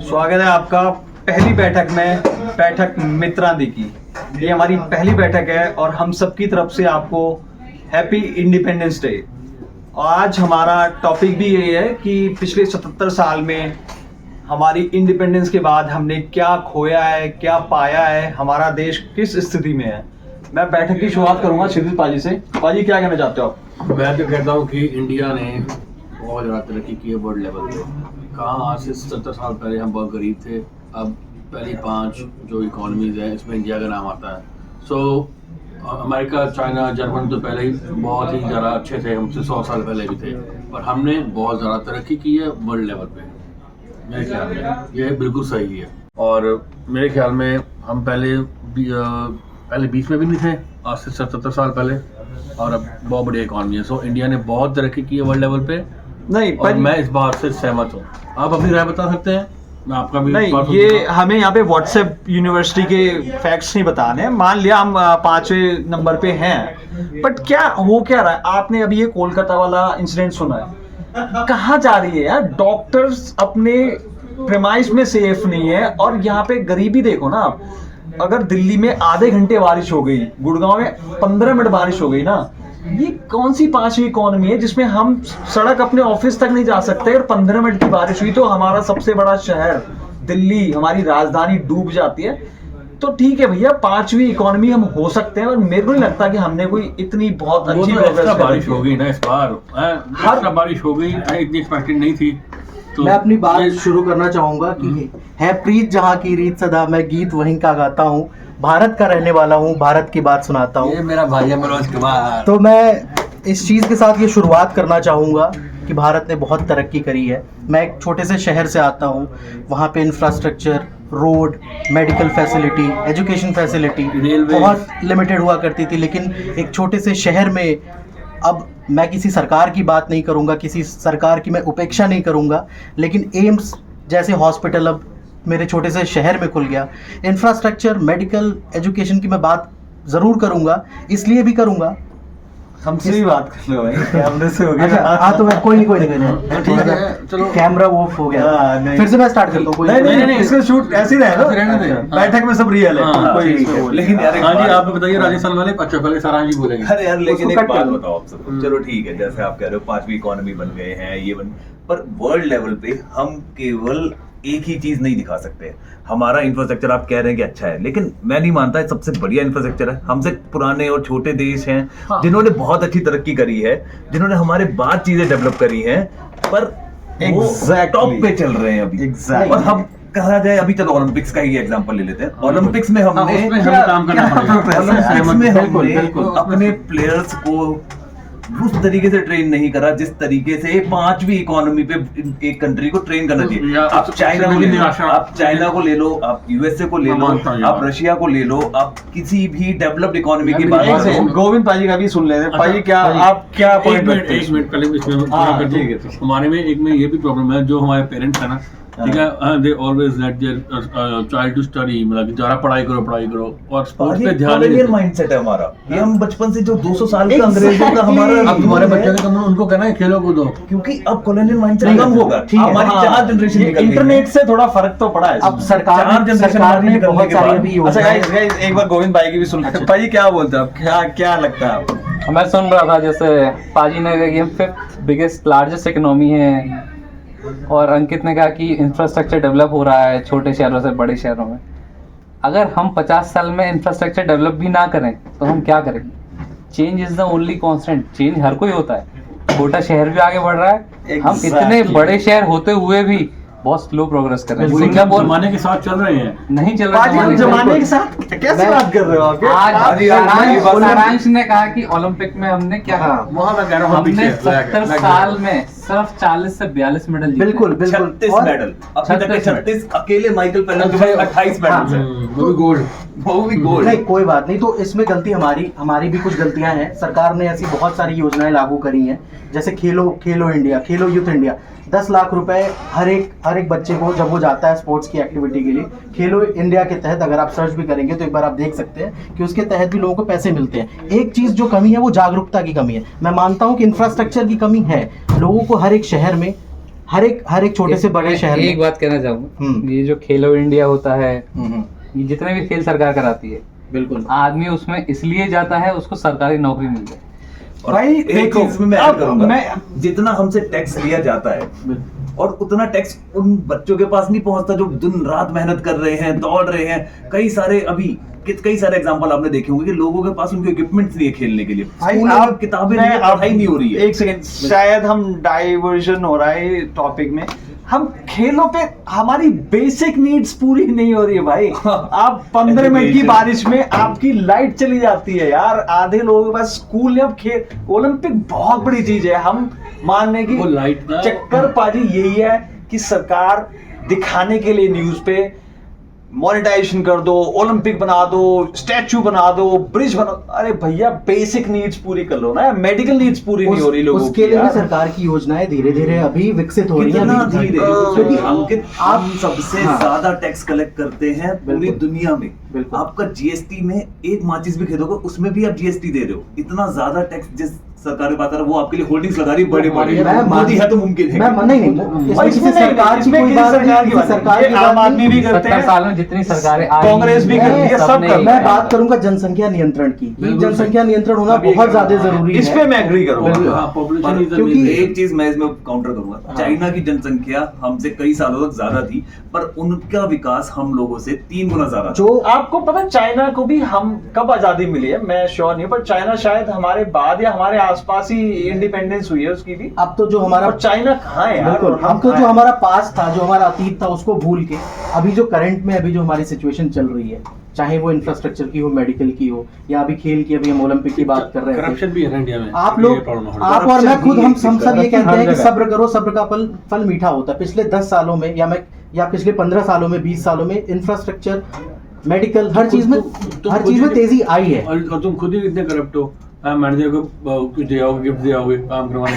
स्वागत है आपका पहली बैठक में, बैठक मित्रांदी की। ये हमारी पहली बैठक है और हम सबकी तरफ से आपको हैप्पी इंडिपेंडेंस डे। आज हमारा टॉपिक भी यही है कि पिछले 77 साल में हमारी इंडिपेंडेंस के बाद हमने क्या खोया है, क्या पाया है, हमारा देश किस स्थिति में है। मैं बैठक की शुरुआत करूंगा क्षितिज पाजी से। पाजी, क्या कहना चाहते हो आप? मैं तो कहता हूँ कि इंडिया ने बहुत ज़्यादा तरक्की की है वर्ल्ड लेवल पे। कहाँ आज से 70 साल पहले हम बहुत गरीब थे, अब पहली 5 जो इकॉनमीज़ हैं इसमें इंडिया का नाम आता है। सो अमेरिका, चाइना, जर्मन तो पहले ही बहुत ही ज़्यादा अच्छे थे, हमसे 100 साल पहले भी थे, पर हमने बहुत ज़्यादा तरक्की की है वर्ल्ड लेवल पे। मेरे ख्याल में ये बिल्कुल सही है। और मेरे ख्याल में हम पहले 20 में भी नहीं थे, आज से 77 साल पहले, और अब बहुत बड़ी इकॉनमी है। सो इंडिया ने बहुत तरक्की की है वर्ल्ड लेवल पे। नहीं, और मैं इस बात से सहमत हूँ। आप अपनी राय बता सकते हैं, मैं आपका भी नहीं, ये हमें यहाँ पे व्हाट्सएप यूनिवर्सिटी के फैक्ट्स नहीं बताने हैं। मान लिया हम 5वें नंबर पे हैं, बट क्या हो क्या रहा है? आपने अभी ये कोलकाता वाला इंसिडेंट सुना है? कहाँ जा रही है यार? डॉक्टर्स अपने प्रेमाइस में सेफ नहीं है। और यहाँ पे गरीबी देखो ना आप। अगर दिल्ली में आधे घंटे बारिश हो गई, गुड़गांव में 15 मिनट बारिश हो गई ना, ये कौन सी 5वीं इकॉनमी है जिसमें हम सड़क अपने ऑफिस तक नहीं जा सकते? और 15 मिनट की बारिश हुई तो हमारा सबसे बड़ा शहर दिल्ली, हमारी राजधानी डूब जाती है। तो ठीक है भैया, 5वीं इकॉनमी हम हो सकते हैं, और मेरे को नहीं लगता कि हमने कोई इतनी बहुत अच्छी एक्स्ट्रा बारिश हो गई ना इस बार, एक्स्ट्रा बारिश हो गई, इतनी एक्सपेक्टेड नहीं थी। तो मैं अपनी बात शुरू करना चाहूंगा कि है प्रीत जहाँ की रीत सदा, मैं गीत वहीं का गाता हूँ, भारत का रहने वाला हूँ, भारत की बात सुनाता हूँ। ये मेरा भाई है मनोज कुमार। तो मैं इस चीज़ के साथ ये शुरुआत करना चाहूँगा कि भारत ने बहुत तरक्की करी है। मैं एक छोटे से शहर से आता हूँ, वहाँ पे infrastructure, road, medical facility, education facility बहुत लिमिटेड हुआ करती थी। लेकिन एक छोटे से शहर में, अब मैं किसी सरकार की बात नहीं करूँगा, किसी सरकार की मैं उपेक्षा नहीं करूँगा, लेकिन एम्स जैसे हॉस्पिटल अब मेरे छोटे से शहर में खुल गया। इंफ्रास्ट्रक्चर, मेडिकल, एजुकेशन की मैं बात ज़रूर करूँगा, इसलिए भी करूँगा। हमसे भी बात कर लो भाई, कैमरे से हो गया। अच्छा, हाँ तो मैं कोई नहीं ठीक है, चलो कैमरा ऑफ हो गया, फिर से मैं स्टार्ट करता हूँ। नहीं, इसका शूट ऐसे ही रहेगा, बैठक में सब रियल है। कोई लेकिन यार, हाँ जी, आप बताइए राजस्थान वाले। अच्छा, पहले सारांश जी बोलेंगे। अरे यार, लेकिन एक बात बताओ आप सबको। चलो ठीक है, जैसे आप कह रहे हो 5वीं इकोनॉमी बन गए हैं, ये बन, पर वर्ल्ड लेवल पे हम केवल एक ही चीज नहीं दिखा सकते। हमारा इंफ्रास्ट्रक्चर आप कह रहे हैं कि अच्छा है, लेकिन मैं नहीं मानता है सबसे बढ़िया इंफ्रास्ट्रक्चर है। हमसे पुराने और छोटे देश हैं जिन्होंने बहुत अच्छी तरक्की करी है, जिन्होंने हमारे बाद चीजें डेवलप करी हैं, पर टॉप पे चल रहे हैं अभी। और हम कहा जाए, अभी चलो ओलंपिक्स का ही एग्जांपल ले लेते हैं। ओलंपिक्स में हमने काम करना पड़ेगा। ओलंपिक्स में हमने अपने प्लेयर्स को उस तरीके से ट्रेन नहीं करा जिस तरीके से 5वीं इकोनॉमी पे एक कंट्री को ट्रेन करना चाहिए। आप चाइना को ले लो, आप यूएसए को ले लो, आप रशिया को ले लो, आप किसी भी डेवलप्ड इकोनॉमी की बात करो। गोविंद पाजी का भी सुन लेते हैं। पाजी, क्या आप क्या एक मिनट पहले इसमें हमारे में एक में ये भी प्रॉब्लम है, जो हमारे पेरेंट्स है ना, ठीक है, they always let their child to study, मतलब ज़्यादा पढ़ाई करो, और स्पोर्ट्स पे ध्यान नहीं देते। माइंडसेट है हमारा, ये हम बचपन से जो 200 साल का अंग्रेजों का हमारा। अब तुम्हारे बच्चों के उनको कहना है खेलो कूदो, क्योंकि अब कॉलोनियल माइंडसेट कम होगा। हमारी 4 जनरेशन इंटरनेट से थोड़ा फर्क तो पड़ा है। अब सरकार ने बहुत सारी अभी। अच्छा गाइस, एक बार गोविंद भाई की भी सुन लेते हैं। भाई, क्या बोलते हैं आप? क्या लगता है आपको? मैं सुन रहा था, जैसे पाजी ने कहा ये 5th बिगेस्ट लार्जेस्ट इकोनॉमी है, और अंकित ने कहा कि इंफ्रास्ट्रक्चर डेवलप हो रहा है छोटे शहरों से बड़े शहरों में। अगर हम 50 साल में इंफ्रास्ट्रक्चर डेवलप भी ना करें तो हम क्या करेंगे? Change is the only constant. Change हर कोई होता है, छोटा शहर भी आगे बढ़ रहा है। हम इतने बड़े शहर होते हुए भी बहुत स्लो प्रोग्रेस कर रहे हैं। सिंगापुर जमाने के साथ चल रहे हैं, नहीं चल रहे हैं जमाने के साथ। कैसे बात कर रहे हो आप? आज सारांश ने कहा कि ओलंपिक में हमने क्या कहा? वहाँ मैं कह रहा हूँ हमने 70 साल में सिर्फ 40 से 42 मेडल जीते। बिल्कुल 36 मेडल, अभी तक के 36 अकेले माइकल फेल्प्स के पास 28 मेडल्स हैं, वो भी गोल्ड। नहीं, कोई बात नहीं। तो इसमें गलती हमारी भी कुछ गलतियां हैं। सरकार ने ऐसी बहुत सारी योजनाएं लागू करी हैं, जैसे खेलो इंडिया, खेलो यूथ इंडिया। 10 लाख रुपए हर एक बच्चे को जब वो जाता है स्पोर्ट्स की एक्टिविटी के लिए, खेलो इंडिया के तहत अगर आप सर्च भी करेंगे तो एक बार आप देख सकते हैं कि उसके तहत भी लोगों को पैसे मिलते हैं। एक चीज़ जो कमी है वो जागरूकता की कमी है। मैं मानता हूँ कि इंफ्रास्ट्रक्चर की कमी है, लोगों को हर एक शहर में हर एक छोटे से बड़े शहर एक में। बात कहना चाहूंगा, हम्म। ये जो खेलो इंडिया होता है, हम्म, ये जितने भी खेल सरकार कराती है, बिल्कुल। आदमी उसमें इसलिए जाता है उसको सरकारी नौकरी मिल जाए। और भाई एक देखो, चीज में मैं अब ऐड करूंगा, मैं- जितना हमसे टैक्स लिया जाता है और उतना टैक्स उन बच्चों के पास नहीं पहुंचता जो दिन रात मेहनत कर रहे हैं, दौड़ रहे हैं। कई सारे एग्जांपल आपने देखे होंगे कि लोगों के पास उनके इक्विपमेंट्स नहीं है खेलने के लिए, भाई स्कूलों में आप किताबें मैं नहीं है, आप पढ़ाई नहीं हो रही है। एक सेकंड, शायद हम डाइवर्जन हो रहा है टॉपिक में। हम खेलों पे हमारी बेसिक नीड्स पूरी नहीं हो रही है भाई। आप 15 मिनट की Education। बारिश में आपकी लाइट चली जाती है यार, आधे लोगों के पास स्कूल या खेल। ओलंपिक बहुत बड़ी चीज है, हम मानने की वो लाइट ना- चक्कर पाजी यही है कि सरकार दिखाने के लिए न्यूज पे मोनेटाइजेशन कर दो, ओलंपिक बना दो, स्टैचू बना दो, ब्रिज बना। अरे भैया बेसिक नीड्स पूरी कर लो ना, मेडिकल नीड्स पूरी नहीं हो रही लोगों उसके की लिए भी यार। सरकार की योजनाएं धीरे धीरे अभी विकसित हो रही हैं। कितना अभी- धीरे, क्योंकि अंकित आप सबसे हाँ। ज्यादा टैक्स कलेक्ट करते हैं पूरी बिल्कुल। दुनिया में। बिल्कुल। आपका जीएसटी में एक माचिस भी खरीदोगे उसमें भी आप जीएसटी दे रहे हो। इतना ज्यादा टैक्स जिस सरकार ने बात वो आपके लिए होल्डिंग्स लगा रही बड़े बड़े, मोदी है तो मुमकिन है। इसमें किसी सरकार की इसमें कोई किसी बात सरकार नहीं, की बात नहीं। सरकार ये की आम बात आदमी भी नहीं। करते 70 हैं, साल में जितनी सरकारें आई कांग्रेस भी करती है, सब सबने करते मैं हैं। बात करूंगा जनसंख्या नियंत्रण की। बिल्कुल जनसंख्या नियंत्रण होना अभी बहुत एक- ज्यादा जरूरी इस है। पे मैं एग्री करूंगा। हाँ, population पर is the क्योंकि main- एक चीज मैं इसमें काउंटर करूंगा, चाइना की जनसंख्या हमसे कई सालों तक ज्यादा थी पर उनका विकास हम लोगों से 3 गुना ज्यादा था। जो आपको पता है चाइना को भी हम कब आजादी मिली है, मैं श्योर नहीं, पर चाइना शायद हमारे बाद या हमारे आसपास ही इंडिपेंडेंस हुई है उसकी भी। अब तो जो हमारा और चाइना कहाँ है यार? बिल्कुल, और हम अब तो कहाँ जो हैं? हमारा पास्ट था, जो हमारा अतीत था, उसको भूल के अभी जो करंट में अभी जो हमारी सिचुएशन चल रही है, चाहे वो इंफ्रास्ट्रक्चर की हो, मेडिकल की हो, या अभी खेल की, अभी हम ओलंपिक की बात कर रहे थे। करप्शन भी है ना इंडिया में। आप ये लोग, problem है। आप और मैं खुद, हम सब ये कहते हैं कि हर जगह। सब्र करो, सब्र का फल मीठा होता है। पिछले 10 सालों में या पिछले 15 सालों में, 20 सालों में इंफ्रास्ट्रक्चर, मेडिकल, हर चीज में तेजी आई है। और तुम खुद ही इतने करप्ट हो। मैनेजर को कुछ दे आओगे, गिफ्ट दे आओगे काम करवाने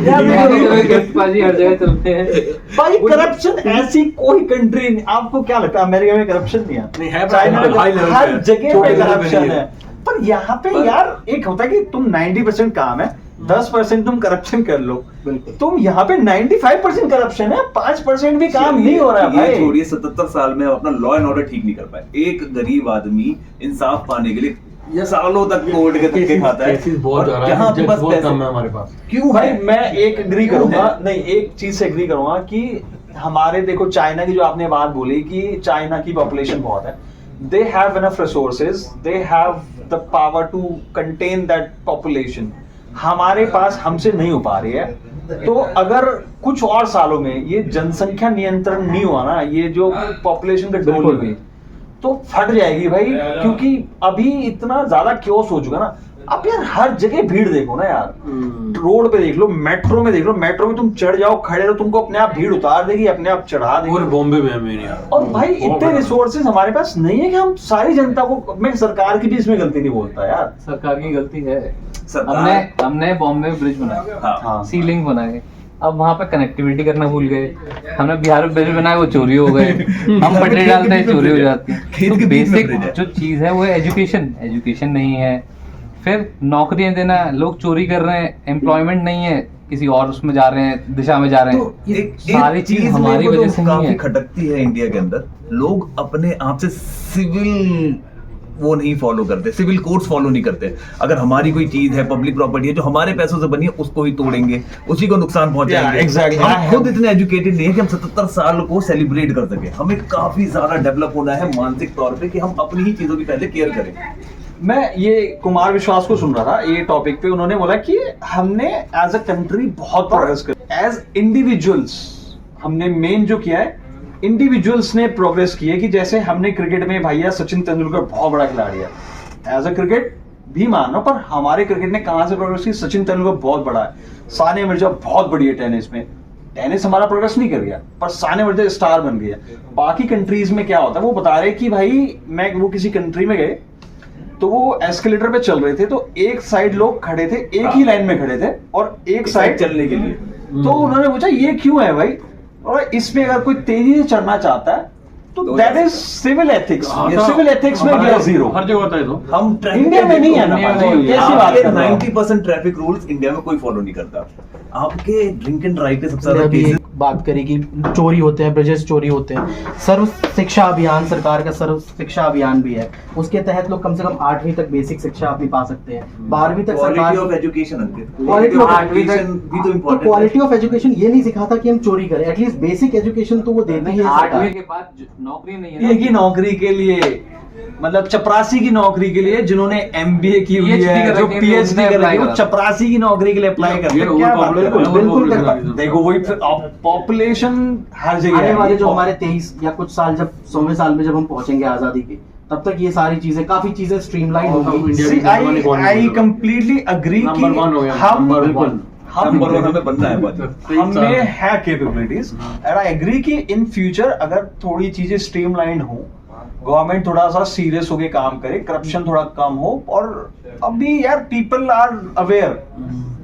यार, गिफ्ट बाजी हर जगह चलते हैं। भाई करप्शन ऐसी कोई कंट्री नहीं, आपको क्या लगता है अमेरिका में करप्शन नहीं नहीं है? है, पर चाइना में high level हर पे है, जगह छोटे पे level पे करप्शन नहीं है। है। पर यहाँ पे पर- यार एक होता है कि तुम 90% काम है, 10% तुम करप्शन कर लो। बिल्कुल। तुम यहाँ पे 95% करप्शन है, 5% भी काम नहीं हो रहा है ये भाई। छोड़िए, 77 साल में अपना लॉ एंड ऑर्डर ठीक नहीं कर पाए। एक गरीब आदमी इंसाफ पाने के लिए ये सालों तक कोर्ट के धक्के खाता है। केसेस बहुत और ज्यादा जहाँ है, आपके जज पास बहुत पैसे- कम है हमारे पास। क्यों भाई है? मैं एक एग्री क्यों करूंगा, है? नहीं एक चीज से एग्री करूंगा कि हमारे देखो चाइना की जो आपने बात बोली कि चाइना की पॉपुलेशन बहुत है, they have enough resources, they have the power to contain that population. हमारे पास हमसे नहीं हो पा रही है। तो अगर कुछ और सालों में ये जनसंख्या नियंत्रण नहीं हुआ ना, ये जो पॉपुलेशन कंट्रोल बिल्कुल। हुई तो फट जाएगी भाई, क्योंकि अभी इतना ज्यादा क्योस हो चुका ना। अब यार हर जगह भीड़ देखो ना यार, रोड पे देख लो, मेट्रो में देख लो, मेट्रो में तुम चढ़ जाओ, खड़े रहो, तुमको अपने आप भीड़ उतार देगी, अपने आप चढ़ा और देगी। बॉम्बे में है मेरे यहाँ। और भाई इतने रिसोर्सेज हमारे पास नहीं है कि हम सारी जनता को, मैं सरकार की भी इसमें गलती नहीं बोलता यार। सरकार की गलती है। सरकार- हमने बॉम्बे में ब्रिज बनाया, हाँ। हाँ। सीलिंग बनाए, अब वहां पे कनेक्टिविटी करना भूल गए। हमने बिहार में ब्रिज बनाए, वो चोरी हो गए। हम पटरी डालते हैं, चोरी हो जाती है। खेत तो के बीच में बेसिक ब्रिज है। जो चीज है वो है एजुकेशन नहीं है। फिर नौकरियां देना, लोग चोरी कर रहे हैं, एम्प्लॉयमेंट नहीं है, किसी और उसमें जा रहे हैं, दिशा में जा रहे तो हैं। एक सारी चीज मेरे हमारी को तो वजह से नहीं काफी है। खटकती है इंडिया के अंदर। लोग अपने आप से सिविल वो नहीं फॉलो करते, सिविल कोड्स फॉलो नहीं करते। अगर हमारी कोई चीज है, पब्लिक प्रॉपर्टी है जो हमारे पैसों से बनी है, उसको ही तोड़ेंगे, उसी को नुकसान पहुंचाएंगे। Yeah, exactly. हम खुद इतने एजुकेटेड नहीं है कि हम 77 साल को सेलिब्रेट कर सके। हमें काफी ज्यादा डेवलप होना है मानसिक तौर पे कि हम अपनी ही चीजों की पहले केयर करें। मैं ये कुमार विश्वास को सुन रहा था ये टॉपिक पे, उन्होंने बोला कि हमने एज अ कंट्री बहुत प्रोग्रेस कर, एज इंडिविजुअल्स हमने मेन जो किया है, इंडिविजुअल्स ने प्रोग्रेस की है। कि जैसे हमने क्रिकेट में भैया सचिन तेंदुलकर बहुत बड़ा खिलाड़ी है, एज अ क्रिकेट भी मानो, पर हमारे क्रिकेट ने कहां से प्रोग्रेस की? सचिन तेंदुलकर बहुत बड़ा है, सानिया मिर्जा बहुत बड़ी है टेनिस में। टेनिस हमारा प्रोग्रेस नहीं कर गया, पर सानिया मिर्जा स्टार बन गया। बाकी कंट्रीज में क्या होता है, वो बता रहे कि भाई वो किसी कंट्री में गए तो वो एस्केलेटर पे चल रहे थे, तो एक साइड लोग खड़े थे, एक ही लाइन में खड़े थे, और एक साइड चलने के लिए। तो उन्होंने पूछा ये क्यों है भाई? और इसमें अगर कोई तेजी से चढ़ना चाहता है तो तो दैट इज सिविल एथिक्स। हाँ, ये तो सिविल एथिक्स में गया जीरो। हर जगह होता है तो हम इंडिया में नहीं है ना इंडिया में पाजी, नहीं है। कैसी बात कर रहे हो? 90% ट्रैफिक रूल्स इंडिया में कोई फॉलो नहीं करता। आपके ड्रिंक एंड ड्राइव के सबसे हमने ज्यादा अभी केसेस बात करी कि चोरी होते हैं, ब्रिजेस चोरी होते हैं। सर्व शिक्षा अभियान, सरकार का सर्व शिक्षा अभियान भी है, उसके तहत लोग कम से कम 8वीं तक बेसिक शिक्षा अपनी पा सकते हैं। 12वीं तक क्वालिटी सरकार of education Ankit, Quality of education भी तो तो इम्पोर्टेंट क्वालिटी ऑफ एजुकेशन ये नहीं सिखाता कि हम चोरी करें, एटलीस्ट बेसिक एजुकेशन तो वो देती है 8वीं सरकार। के बाद नौकरी नहीं है ना। एक ही नौकरी के लिए, मतलब चपरासी की नौकरी के लिए जिन्होंने एमबीए की हुई PhD है, कर जो रखी है, पीएचडी उन्होंने कर रही है, apply वो करा। चपरासी की नौकरी के लिए अप्लाई करते हैं। क्या बात कर रहे हो? बिल्कुल करता। देखो वही पॉपुलेशन हर जगह आने है। वाले जो हमारे 23 या कुछ साल, जब 100वें साल में जब हम पहुंचेंगे आजादी के, तब तक ये सारी चीजें, काफी चीजें स्ट्रीमलाइन हम होंगी। इंडिया See, की नंबर वन इकोनॉमी I होगा। completely agree कि नंबर वन हो गया, हम नंबर बिल्कुल वन। हम नंबर वन हमें बनना है बाजी। हमें है कैपेबिलिटीज एंड आई एग्री कि इन फ्यूचर अगर थोड़ी चीजें स्ट्रीमलाइन हो, गवर्नमेंट थोड़ा सा सीरियस होके काम करे, करप्शन थोड़ा कम हो, और अभी यार people are aware,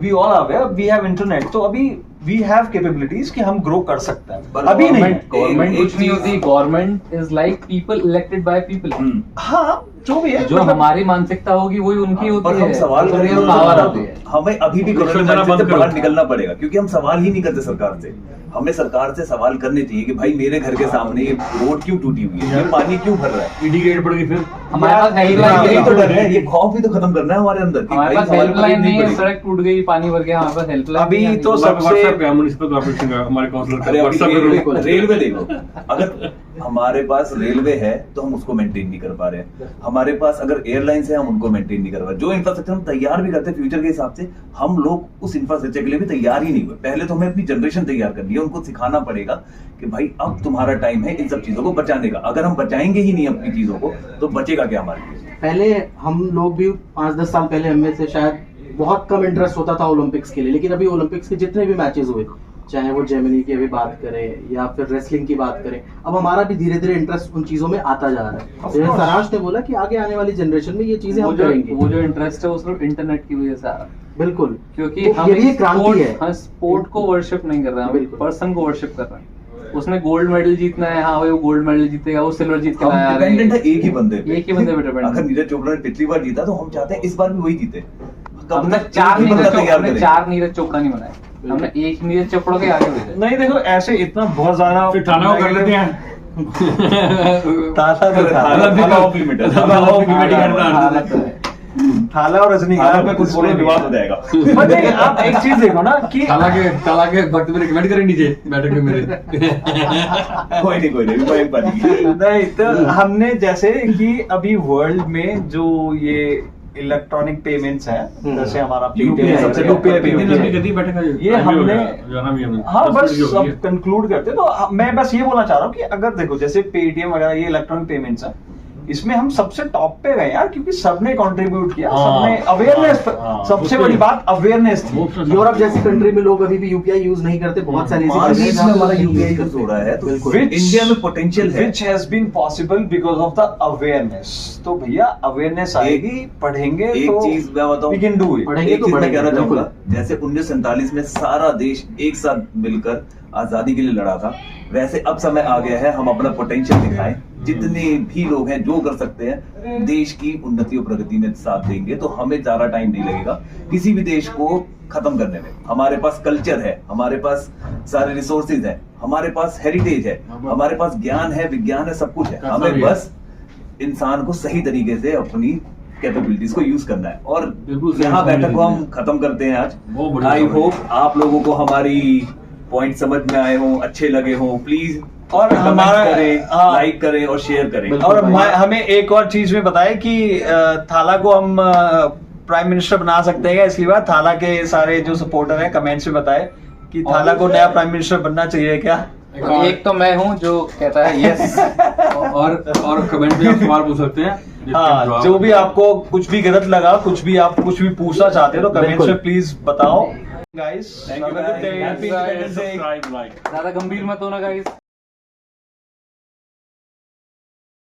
we all aware, we have internet, तो अभी वी हैव कैपेबिलिटीज कि हम ग्रो कर सकते हैं। पर अभी नहीं। गवर्नमेंट एक कुछ नहीं चीज- होती। Government is like people elected by people. हाँ जो भी है, जो मतलब- हमारी मानसिकता होगी वही उनकी होती पर है। हम सवाल तो करें ये पावर आती है। हमें अभी भी Question कोरोना जरा mindset बंद से करो। बाहर निकलना पड़ेगा, क्योंकि हम सवाल ही नहीं करते सरकार से। हमें सरकार से सवाल करने चाहिए कि भाई मेरे घर के सामने ये रोड क्यों टूटी हुई है, ये पानी क्यों भर रहा है। ईडी रेट बढ़ गई फिर। हमारे पास यार, हेल्पलाइन यही तो नहीं डर है, है। ये खौफ भी तो खत्म करना है हमारे अंदर कि हमारे भाई पास सवाल हेल्पलाइन करनी नहीं है। पड़ेगी। सड़क टूट गई, पानी भर गया, हमारे पास हेल्पलाइन अभी नहीं है। तो सबसे- व्हाट्सएप पे म्युनिसिपल कॉर्पोरेशन का हमारे काउंसलर अरे का अभी व्हाट्सएप पे रेलवे देखो, अगर हमारे पास रेलवे है तो हम उसको मेंटेन नहीं कर पा रहे हैं। हमारे पास अगर एयरलाइंस है, हम उनको मेंटेन नहीं कर पा रहे। जो इंफ्रास्ट्रक्चर हम तैयार भी करते हैं फ्यूचर के हिसाब से, हम लोग उस इंफ्रास्ट्रक्चर के लिए भी तैयार ही नहीं हुए। पहले तो हमें अपनी जनरेशन तैयार करनी है, उनको सिखाना पड़ेगा कि भाई अब तुम्हारा टाइम है इन सब चीजों को बचाने का। अगर हम बचाएंगे ही नहीं अपनी चीजों को तो बचेगा क्या हमारे लिए। पहले हम लोग भी 5-10 साल पहले हमें से शायद बहुत कम इंटरेस्ट होता था ओलंपिक्स के लिए, लेकिन अभी ओलंपिक्स के जितने भी मैचेस हुए, चाहे वो जेमिनी की अभी बात करें या फिर रेसलिंग की बात करें, अब हमारा भी धीरे धीरे इंटरेस्ट उन चीजों में आता जा रहा है। जैसे सराज ने बोला कि आगे आने वाली जनरेशन में ये चीजें हम करेंगे। वो जो इंटरेस्ट है वो सिर्फ इंटरनेट की वजह से आ रहा है। बिल्कुल, क्योंकि तो हम ये भी एक क्रांति है। हम स्पोर्ट को वर्शिप नहीं कर रहे हैं, हम बिल्कुल। पर्सन को वर्शिप कर रहे हैं। उसने गोल्ड मेडल जीतना है, हाँ भाई वो गोल्ड मेडल जीतेगा, वो सिल्वर जीत के हम लाया डिपेंडेंट है एक ही बंदे पे। एक ही बंदे पे dependent अगर है। नीरज चोपड़ा ने पिछली बार जीता तो हम चाहते हैं इस बार भी वही जीते। कब हमने तक एक ही बंदा तैयार करेंगे। 4 नीरज चोपड़ा नहीं बनाए, हमने एक नीरज चोपड़ा के आगे भेजा। नहीं देखो ऐसे इतना बहुत ज्यादा फिर थाना को कर लेते हैं। ताला तो थाला ऑफ लिमिट है। थाला off limit ही करना है। हालत है। थाला और रजनीकांत में कुछ बोलो बोले विवाद हो जाएगा। पर नहीं, आप एक चीज देखो ना कि ताला के वक्त में रिकमेंड करें नीचे बैठक में मेरे। कोई नहीं मैं एक बार नहीं तो हमने जैसे कि अभी वर्ल्ड में जो ये इलेक्ट्रॉनिक पेमेंट्स हैं, जैसे हमारा UPI सबसे है, UPI कितनी लंबी पेमेंट, गति बैठक है ये हमने जाना भी हमें हाँ 10 बस मिनट की होगी। सब कंक्लूड करते हैं। तो मैं बस ये बोलना चाह रहा हूँ कि अगर देखो जैसे पेटीएम वगैरह ये इलेक्ट्रॉनिक पेमेंट्स हैं, इसमें हम सबसे टॉप पे गए यार, क्योंकि सबने कंट्रीब्यूट किया, हाँ, सबने अवेयरनेस, हाँ, सबसे उसको- बड़ी बात अवेयरनेस थी। यूरोप जैसी कंट्री में लोग अभी भी यूपीआई यूज नहीं करते, बहुत सारी ऐसी मार्केट countries में हैं जहाँ हमारा पे यूपीआई use यूज हो रहा है तो बिल्कुल। Which- इंडिया में पोटेंशियल है। Which has been possible because of the awareness। तो भैया अवेयरनेस आएगी, पढ़ेंगे एक तो चीज मैं बताऊं, we can do it। पढ़ेंगे एक तो चीज मैं बढ़ेंगे, कहना बिल्कुल। चाहूंगा, जैसे 1947 में सारा देश एक साथ मिलकर आजादी के लिए लड़ा था, वैसे अब समय आ गया है हम अपना पोटेंशियल दिखाएं। जितने भी लोग हैं जो कर सकते हैं देश की उन्नति और प्रगति में साथ देंगे, तो हमें ज्यादा टाइम नहीं लगेगा किसी भी देश को खत्म करने में। हमारे पास कल्चर है, हमारे पास सारे रिसोर्सेज हैं, हमारे पास हेरिटेज है, हमारे पास ज्ञान है, विज्ञान है, सब कुछ है। हमें बस इंसान को सही तरीके से अपनी कैपेबिलिटीज को यूज करना है। और बिल्कुल सही यहाँ बैठक को हम समझ खत्म करते हैं आज। बहुत बढ़िया आई समझ। होप आप लोगों को हमारी पॉइंट समझ में आए हो, अच्छे लगे हो। प्लीज और हमारा करें, हाँ। लाइक करें और शेयर करें। और हमें एक और चीज में बताए कि थाला को हम प्राइम मिनिस्टर बना सकते हैं, इसलिए बात थाला के सारे जो सपोर्टर हैं कमेंट्स में बताए कि थाला को नया प्राइम मिनिस्टर बनना चाहिए क्या। एक तो मैं हूँ जो कहता है यस। और कमेंट में आप सवाल पूछ सकते हैं जिसके हाँ, जवाब- जो भी आपको कुछ भी गलत लगा, कुछ भी आप कुछ भी पूछना चाहते हो तो कमेंट्स बिल्कुल। में प्लीज बताओ। Guys Thank you, guys. Happy independence day. Subscribe, like। ज्यादा गंभीर मत होना गाइस।